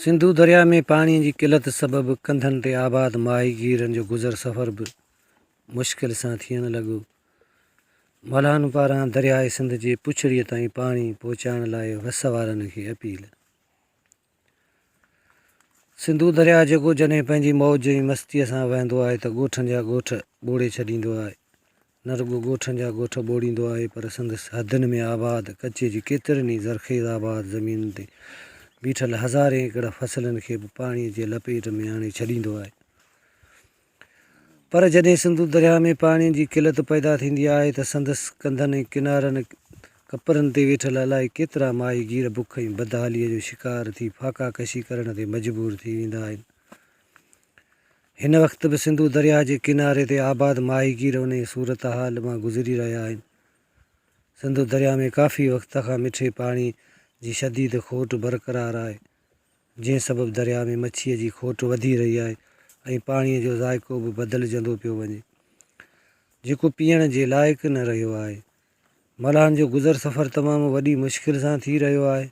सिंधुदरिया में पानी की किल्लत सबब कंधन ते आबाद माहीगीरन जो गुज़र सफ़र भी मुश्किल सां थियण लॻो। मल्हान पारां दरियाए सिंध जे पुछड़ीअ ताईं पाणी पहुचाइण लाइ वस वारनि खे अपील। सिंधुदरिया जेको जॾहिं पंहिंजी मौज ऐं मस्तीअ सां वहंदो आहे त ॻोठनि जा ॻोठ ॿोड़े छॾींदो आहे। न रुॻो ॻोठनि जा ॻोठ ॿोड़ींदो आहे पर संदसि हदनि में आबाद कचे जी केतिरनि ई ज़रख़ेज़ आबाद ज़मीन ते बीठल हज़ारे एकड़ फसलनि खे बि पाणीअ जे लपेट में आणे छॾींदो आहे। पर जॾहिं सिंधुदरिया में पाणी जी किल्लत पैदा थींदी आहे त संदसि कंधनि ऐं किनारनि कपरनि ते वेठल अलाए केतिरा माहीगीर बुख ऐं बदहालीअ जो शिकार थी फाका कशी करण ते मजबूर थी वेंदा आहिनि। हिन वक़्तु बि सिंधुदरिया जे किनारे ते आबाद माहीगीर उन सूरत हाल मां गुज़री रहिया आहिनि। सिंधुदरिया में काफ़ी वक़्त खां मिठे पाणी जी शदीद खोट बरक़रार आहे, जंहिं सबबु दरिया में मच्छीअ जी खोट वधी रही आहे ऐं पाणीअ जो ज़ाइक़ो बि बदिलजंदो पियो वञे, जेको पीअण जे लाइक़ु न रहियो आहे। मल्हान जो गुज़र सफ़र तमामु वॾी मुश्किल सां थी रहियो आहे।